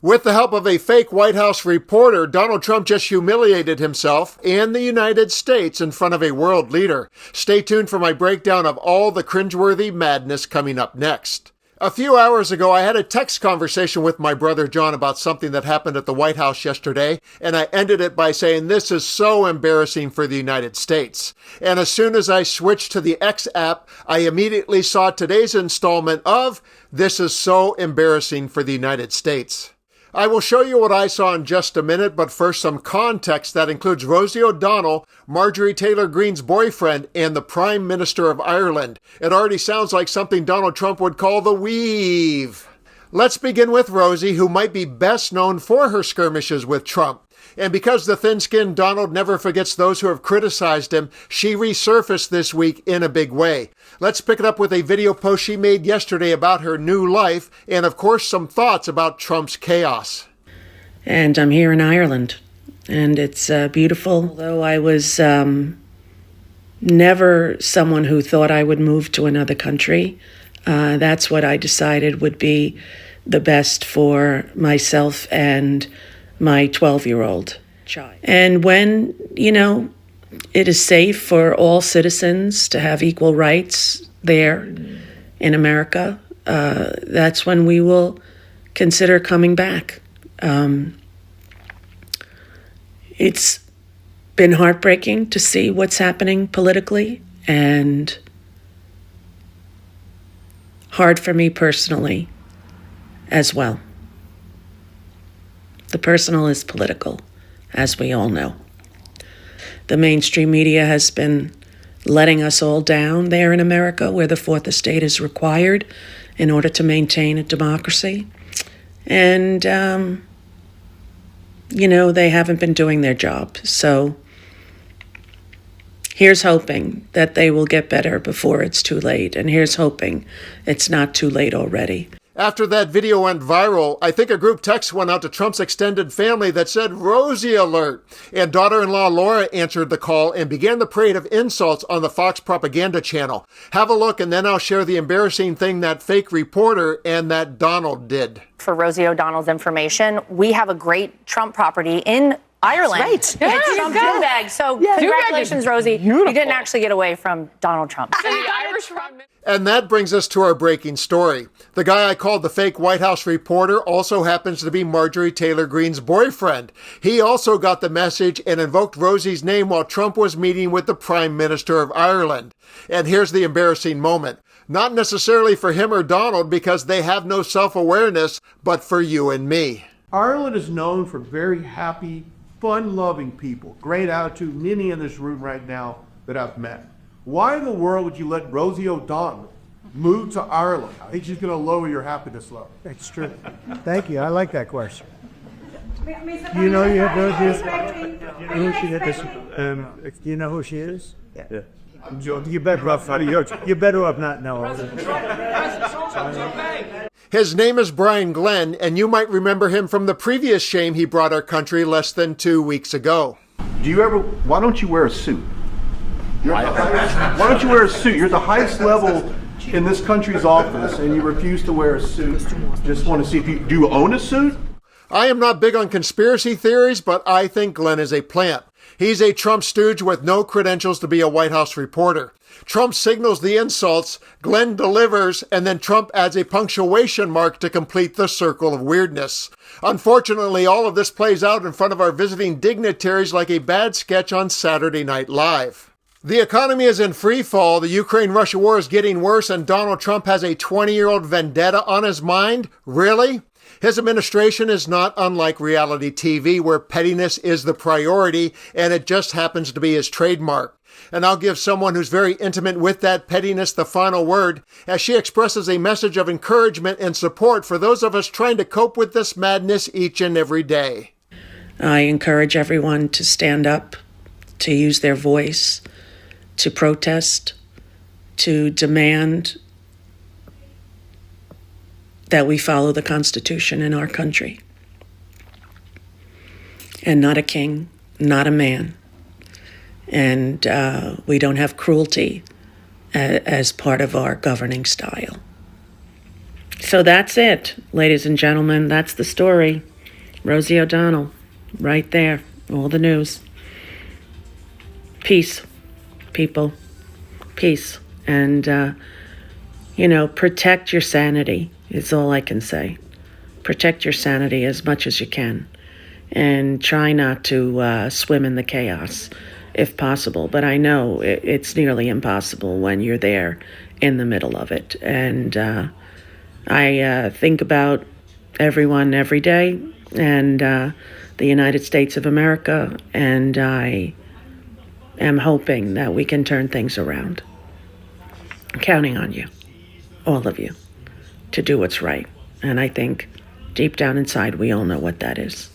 With the help of a fake White House reporter, Donald Trump just humiliated himself and the United States in front of a world leader. Stay tuned for my breakdown of all the cringeworthy madness coming up next. A few hours ago, I had a text conversation with my brother John about something that happened at the White House yesterday, and I ended it by saying this is so embarrassing for the United States. And as soon as I switched to the X app, I immediately saw today's installment of This is so embarrassing for the United States. I will show you what I saw in just a minute, but first some context that includes Rosie O'Donnell, Marjorie Taylor Greene's boyfriend, and the Prime Minister of Ireland. It already sounds like something Donald Trump would call the weave. Let's begin with Rosie, who might be best known for her skirmishes with Trump. And because the thin-skinned Donald never forgets those who have criticized him, she resurfaced this week in a big way. Let's pick it up with a video post she made yesterday about her new life, and of course some thoughts about Trump's chaos. And I'm here in Ireland, and it's beautiful. Although I was never someone who thought I would move to another country, that's what I decided would be the best for myself and my 12-year-old child. And when, it is safe for all citizens to have equal rights there in America, that's when we will consider coming back. It's been heartbreaking to see what's happening politically and hard for me personally as well. The personal is political, as we all know. The mainstream media has been letting us all down there in America, where the fourth estate is required in order to maintain a democracy. And, they haven't been doing their job. So here's hoping that they will get better before it's too late. And here's hoping it's not too late already. After that video went viral, I think a group text went out to Trump's extended family that said, Rosie alert! And daughter-in-law Laura answered the call and began the parade of insults on the Fox propaganda channel. Have a look, and then I'll share the embarrassing thing that fake reporter and that Donald did. For Rosie O'Donnell's information, we have a great Trump property in Ireland. That's right. It's Trump Dewbag. So congratulations, Rosie. Beautiful. You didn't actually get away from Donald Trump. And that brings us to our breaking story. The guy I called the fake White House reporter also happens to be Marjorie Taylor Greene's boyfriend. He also got the message and invoked Rosie's name while Trump was meeting with the Prime Minister of Ireland. And here's the embarrassing moment. Not necessarily for him or Donald because they have no self-awareness, but for you and me. Ireland is known for very happy, fun-loving people. Great attitude, many in this room right now that I've met. Why in the world would you let Rosie O'Donnell move to Ireland? I think she's going to lower your happis level. That's true. Thank you. I like that question. You know Do you know who she is? Yeah. You better off not knowing. His name is Brian Glenn, and you might remember him from the previous shame he brought our country less than 2 weeks ago. Why don't you wear a suit? Why don't you wear a suit? You're at the highest level in this country's office, and you refuse to wear a suit. Just want to see do you own a suit? I am not big on conspiracy theories, but I think Glenn is a plant. He's a Trump stooge with no credentials to be a White House reporter. Trump signals the insults, Glenn delivers, and then Trump adds a punctuation mark to complete the circle of weirdness. Unfortunately, all of this plays out in front of our visiting dignitaries like a bad sketch on Saturday Night Live. The economy is in free fall, the Ukraine-Russia war is getting worse, and Donald Trump has a 20-year-old vendetta on his mind? Really? His administration is not unlike reality TV, where pettiness is the priority, and it just happens to be his trademark. And I'll give someone who's very intimate with that pettiness the final word, as she expresses a message of encouragement and support for those of us trying to cope with this madness each and every day. I encourage everyone to stand up, to use their voice, to protest, to demand that we follow the Constitution in our country. And not a king, not a man. And we don't have cruelty as part of our governing style. So that's it, ladies and gentlemen. That's the story. Rosie O'Donnell, right there. All the news. Peace, people. Peace. And, protect your sanity is all I can say. Protect your sanity as much as you can. And try not to swim in the chaos if possible. But I know it's nearly impossible when you're there in the middle of it. And I think about everyone every day and the United States of America, and I am hoping that we can turn things around. I'm counting on you, all of you, to do what's right. And I think deep down inside, we all know what that is.